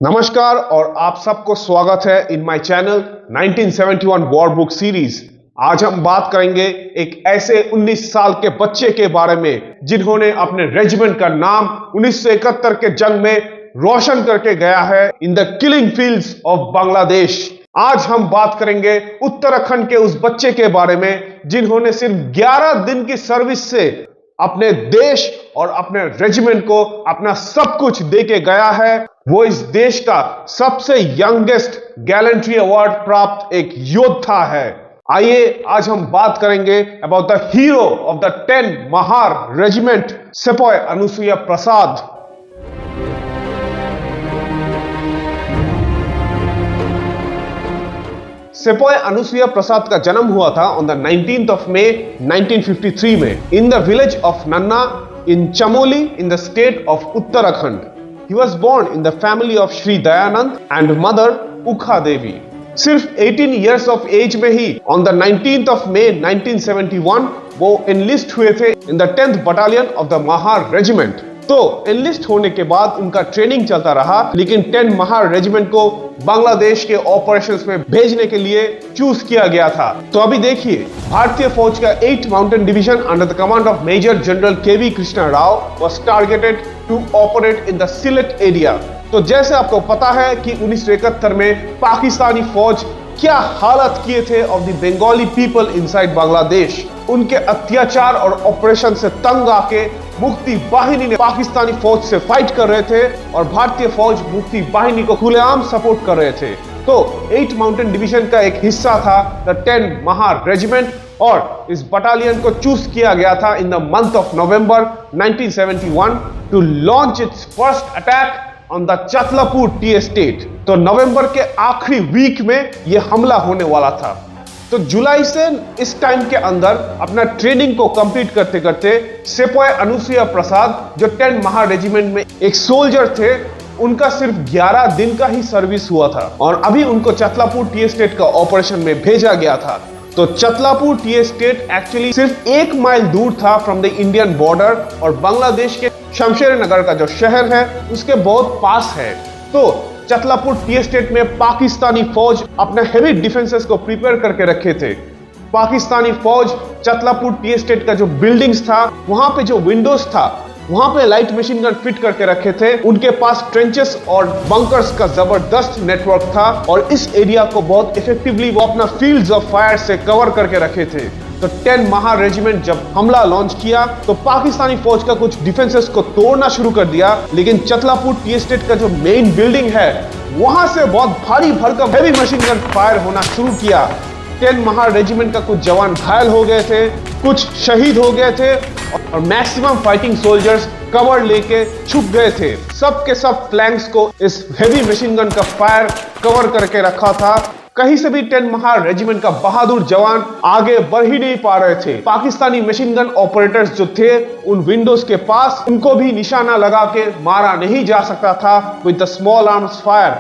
नमस्कार और आप सबको स्वागत है in my channel 1971 war book series. आज हम बात करेंगे एक ऐसे 19 साल के बच्चे के बारे में जिन्होंने अपने रेजिमेंट का नाम 1971 के जंग में रोशन करके गया है in the killing fields of Bangladesh. आज हम बात करेंगे उत्तराखंड के उस बच्चे के बारे में जिन्होंने सिर्फ 11 दिन की सर्विस से अपने देश और अपने रेजिमेंट को अपना सब कुछ देके गया है। वो इस देश का सबसे यंगेस्ट गैलेंट्री अवार्ड प्राप्त एक योद्धा है। आइए आज हम बात करेंगे about the hero of the 10 Mahar regiment, sepoy Anusuiya Prasad. Sepoy Anusuiya Prasad का जन्म हुआ था on the 19th of May 1953 में in the village of Nanna in Chamoli in the state of Uttarakhand. He was born in the family of Shri Dayanand and mother Ukha Devi. सिर्फ 18 years of age में ही on the 19th of May 1971 वो enlist हुए थे in the 10th battalion of the Mahar regiment। तो enlist होने के बाद उनका ट्रेनिंग चलता रहा, लेकिन 10 महार रेजिमेंट को बांग्लादेश के ऑपरेशंस में भेजने के लिए चूज किया गया था। तो अभी देखिए, भारतीय फौज का 8 mountain division under the command of major general K V Krishna Rao was targeted to operate in the Sylhet area. तो जैसे आपको पता है कि 1971 में पाकिस्तानी फौज क्या हालत किए थे of the Bengali people inside Bangladesh. उनके अत्याचार और ऑपरेशन से तंग आके मुक्ति बाहिनी ने पाकिस्तानी फौज से फाइट कर रहे थे और भारतीय फौज मुक्ति बाहिनी को खुलेआम सपोर्ट कर रहे थे। तो 8 माउंटेन डिवीजन का एक हिस्सा था द 10 महार रेजिमेंट और इस बटालियन को चूज किया गया था in the month of November 1971 to launch its first attack on the Chatlapur tea estate. तो नवंबर के आखिरी वीक में यह हमला होने वाला था। तो जुलाई से इस टाइम के अंदर अपना ट्रेनिंग को कंप्लीट करते करते सेपॉय अनुसुईया प्रसाद जो 10 महार रेजिमेंट में एक सोल्जर थे, उनका सिर्फ 11 दिन का ही सर्विस हुआ था और अभी उनको चतलापुर टी एस्टेट का ऑपरेशन में भेजा गया था। तो चतलापुर टी एस्टेट एक्चुअली सिर्फ 1 माइल दूर था फ्रॉम द इंडियन बॉर्डर और बांग्लादेश के शमशेर नगर का जो शहर है उसके बहुत पास है। तो चतलापुर टी एस्टेट में पाकिस्तानी फौज अपने हेवी डिफेंसेस को प्रिपेयर करके रखे थे। पाकिस्तानी फौज चतलापुर टी एस्टेट का जो बिल्डिंग्स था, वहां पे जो विंडोज था, वहां पे लाइट मशीन गन फिट करके रखे थे। उनके पास ट्रेंचेस और बंकर्स का जबरदस्त नेटवर्क था और इस एरिया को बहुत इफेक्टिवली वो अपना फील्ड्स ऑफ फायर से कवर करके रखे थे। तो 10 महार रेजिमेंट जब हमला लॉन्च किया तो पाकिस्तानी फौज का कुछ डिफेंसेस को तोड़ना शुरू कर दिया, लेकिन चतलापुर टी एस्टेट का जो मेन बिल्डिंग है वहां से बहुत भारी भरकम हेवी मशीन गन फायर होना शुरू किया। 10 महार रेजिमेंट का कुछ जवान घायल हो गए थे, कुछ शहीद हो गए थे और मैक्सिमम फाइटिंग सोल्जर्स कवर लेके छुप गए थे। सब के सब फ्लैंक्स को इस हेवी मशीन गन का फायर कवर करके रखा था। कहीं से भी 10 महार रेजिमेंट का बहादुर जवान आगे बढ़ ही नहीं पा रहे थे। पाकिस्तानी मशीन गन ऑपरेटर्स जो थे उन विंडोज के पास, उनको भी निशाना लगा के मारा नहीं जा सकता था with the small arms fire.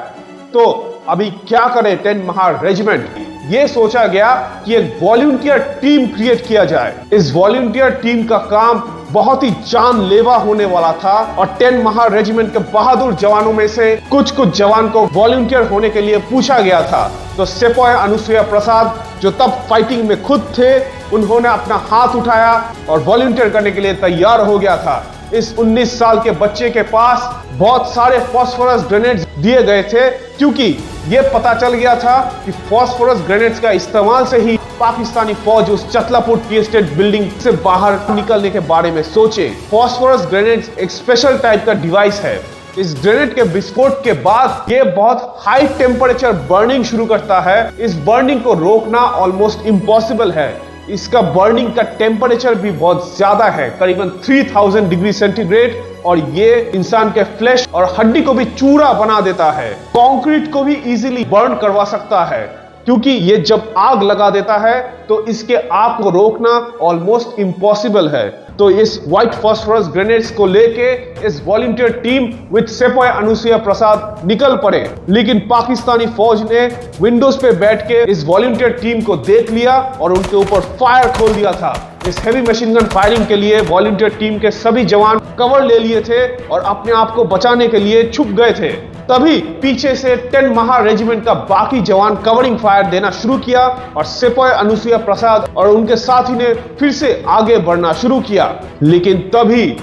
तो अभी क्या करे 10 महार रेजिमेंट? ये सोचा गया कि एक वॉलंटियर टीम क्रिएट किया जाए। इस वॉलंटियर टीम का काम बहुत ही जानलेवा होने वाला था और 10 महार रेजिमेंट के बहादुर जवानों में से कुछ जवान को वॉलंटियर होने के लिए पूछा गया था। तो सेपॉय अनुसुईया प्रसाद जो तब फाइटिंग में खुद थे, उन्होंने अपना हाथ उठाया और वॉलंटियर करने के लिए तैयार हो गया था। इस 19 साल के बच्चे के पास बहुत सारे फास्फोरस ग्रेनेड्स दिए गए थे, क्योंकि यह पता चल गया था कि फास्फोरस ग्रेनेड्स का इस्तेमाल से ही पाकिस्तानी फौज उस चतलापुर टी एस्टेट बिल्डिंग से बाहर निकलने के बारे में सोचे। फास्फोरस ग्रेनेड्स एक स्पेशल टाइप का डिवाइस है। इस ग्रेनेड के विस्फोट के बाद ये बहुत हाई टेम्परेचर बर्निंग शुरू करता है। इस बर्निंग को रोकना ऑलमोस्ट इम्पॉसिबल है। इसका बर्निंग का टेम्परेचर भी बहुत ज्यादा है, करीबन 3000 डिग्री सेंटीग्रेड, और ये इंसान के फ्लैश और हड्डी को भी चूरा बना देता है। कंक्रीट को भी इजीली बर्न करवा सकता है, क्योंकि ये जब आग लगा देता है तो इसके आग को रोकना ऑलमोस्ट इम्पॉसिबल है। तो इस व्हाइट फास्फोरस ग्रेनेड्स को लेके इस वॉलंटियर टीम विद सेपॉय अनुसुईया प्रसाद निकल पड़े, लेकिन पाकिस्तानी फौज ने विंडोज पे बैठ के इस वॉलंटियर टीम को देख लिया और उनके ऊपर फायर खोल दिया था। इस हेवी मशीन गन फायरिंग के लिए वॉलंटियर टीम के सभी जवान कवर ले लिए थे और अपने आप को बचाने के लिए छुप गए थे। तभी पीछे से 10 महा रेजिमेंट का बाकी जवान कवरिंग फायर देना शुरू किया और सिपाही अनुसुईया प्रसाद और उनके साथी ने फिर से आगे बढ़ना शुरू किया। लेकिन तभी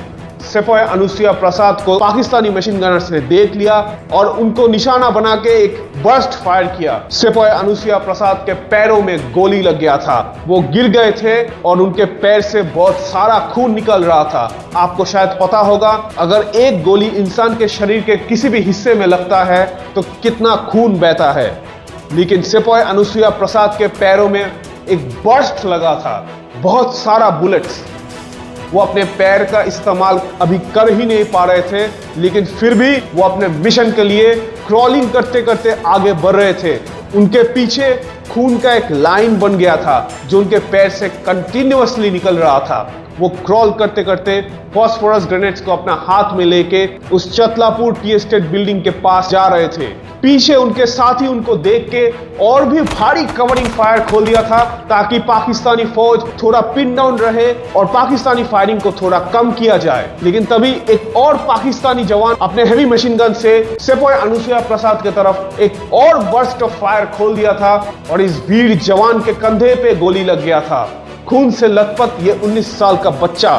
सिपाही अनुसुईया प्रसाद को पाकिस्तानी मशीन गनर्स ने देख लिया और उनको निशाना बना के एक बर्स्ट फायर किया। सिपाही अनुसुईया प्रसाद के पैरों में गोली लग गया था। वो गिर गए थे और उनके पैर से बहुत सारा खून निकल रहा था। आपको शायद पता होगा, अगर एक गोली इंसान के शरीर के किसी भी हिस्से में लगता है तो कितना खून बहता है। लेकिन सिपाही अनुसुईया प्रसाद के पैरों में एक बर्स्ट लगा था, बहुत सारा बुलेट्स। वो अपने पैर का इस्तेमाल अभी कर ही नहीं पा रहे थे, लेकिन फिर भी वो अपने मिशन के लिए क्रॉलिंग करते करते आगे बढ़ रहे थे। उनके पीछे खून का एक लाइन बन गया था जो उनके पैर से कंटिन्यूअसली निकल रहा था। वो क्रॉल करते करते फॉस्फोरस ग्रेनेड्स को अपना हाथ में लेके उस चतलापुर टी एस्टेट बिल्डिंग के पास जा रहे थे। पीछे उनके साथी उनको देख के और भी भारी कवरिंग फायर खोल दिया था ताकि पाकिस्तानी फौज थोड़ा पिन डाउन रहे और पाकिस्तानी फायरिंग को थोड़ा कम किया जाए। लेकिन तभी एक और पाकिस्तानी जवान अपने हेवी मशीन गन से सिपाही अनुसुईया प्रसाद की तरफ एक और बर्स्ट ऑफ फायर खोल दिया था और इस वीर जवान के कंधे पे गोली लग गया था। खून से लथपथ ये 19 साल का बच्चा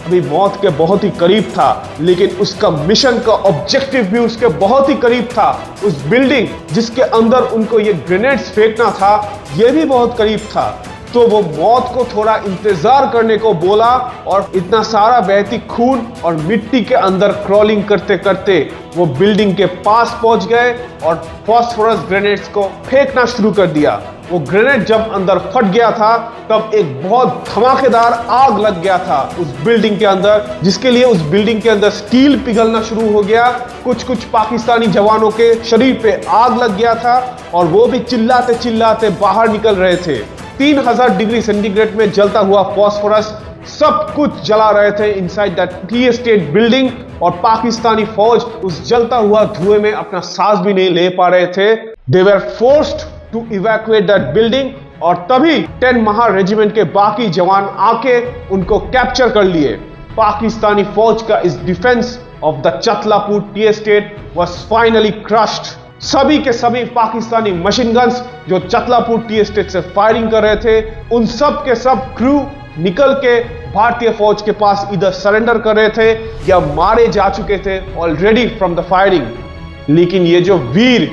अभी मौत के बहुत ही करीब था, लेकिन उसका मिशन का ऑब्जेक्टिव भी उसके बहुत ही करीब था। उस बिल्डिंग जिसके अंदर उनको ये ग्रेनेड्स फेंकना था, ये भी बहुत करीब था। तो वो मौत को थोड़ा इंतजार करने को बोला और इतना सारा बहती खून और मिट्टी के अंदर क्रॉलिंग करते करते वो बिल्डिंग के पास पहुंच गए और फॉस्फोरस ग्रेनेड्स को फेंकना शुरू कर दिया। वो ग्रेनेड जब अंदर फट गया था तब एक बहुत धमाकेदार आग लग गया था उस बिल्डिंग के अंदर, जिसके लिए उस बिल्डिंग के अंदर स्टील पिघलना शुरू हो गया। कुछ पाकिस्तानी जवानों के शरीर पे आग लग गया था और वो भी चिल्लाते चिल्लाते बाहर निकल रहे थे। 3000 डिग्री सेंटीग्रेड में जलता हुआ फॉस्फोरस सब कुछ जला रहे थे inside that tea estate building और पाकिस्तानी फौज उस जलता हुआ धुएं में अपना सांस भी नहीं ले पा रहे थे। They were forced to evacuate that building और तभी 10 महा रेजिमेंट के बाकी जवान आके उनको कैप्चर कर लिए। पाकिस्तानी फौज का इस defence of the Chatlapur tea estate was finally crushed. सभी के सभी पाकिस्तानी मशीन गन्स जो चतलापुर टी एस्टेट से फायरिंग कर रहे थे, उन सब के सब क्रू निकल के भारतीय फौज के पास इधर सरेंडर कर रहे थे या मारे जा चुके थे ऑलरेडी फ्रॉम द फायरिंग। लेकिन ये जो वीर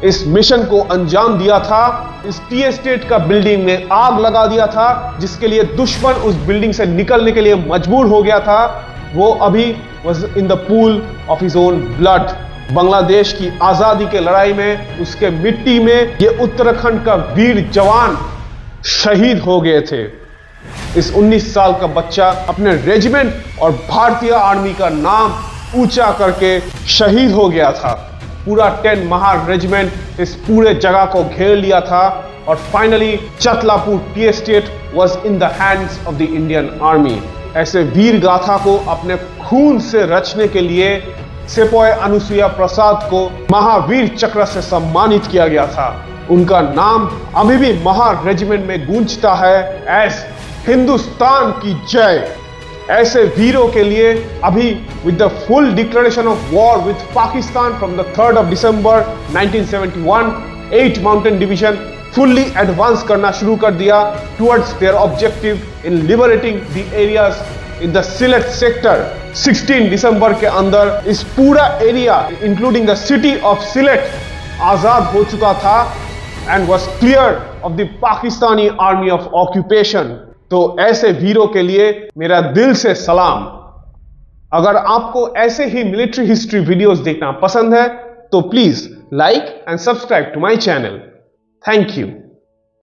इस मिशन को अंजाम दिया था, इस टी एस्टेट का बिल्डिंग में आग लगा दिया था, जिसके लिए दुश्मन उस बिल्डिंग से निकलने के लिए मजबूर हो गया था, वो अभी was in the pool of his own blood. Bangladesh की आजादी के लड़ाई में उसके मिट्टी में ये उत्तराखंड का वीर जवान शहीद हो गए थे। इस 19 साल का बच्चा अपने रेजिमेंट और भारतीय आर्मी का नाम ऊंचा करके शहीद हो गया था। पूरा 10 महा रेजिमेंट इस पूरे जगह को घेर लिया था और finally Chatlapur tea estate was in the hands of the Indian army. ऐसे वीर गाथा को अपने खून से रचने के लिए सिपाही अनुसुईया प्रसाद को महावीर चक्र से सम्मानित किया गया था। उनका नाम अभी भी महा रेजिमेंट में गूंजता है एज हिंदुस्तान की जय। ऐसे वीरों के लिए अभी with the full declaration of war with Pakistan from the 3rd of December 1971, 8 mountain division fully advance करना शुरू कर दिया towards their objective in liberating the areas in the Sylhet sector. 16 दिसंबर के अंदर इस पूरा area including the city of Sylhet आजाद हो चुका था and was clear of the Pakistani army of occupation. तो ऐसे वीरों के लिए मेरा दिल से सलाम। अगर आपको ऐसे ही मिलिट्री हिस्ट्री वीडियोस देखना पसंद है तो please like and subscribe to my channel. Thank you.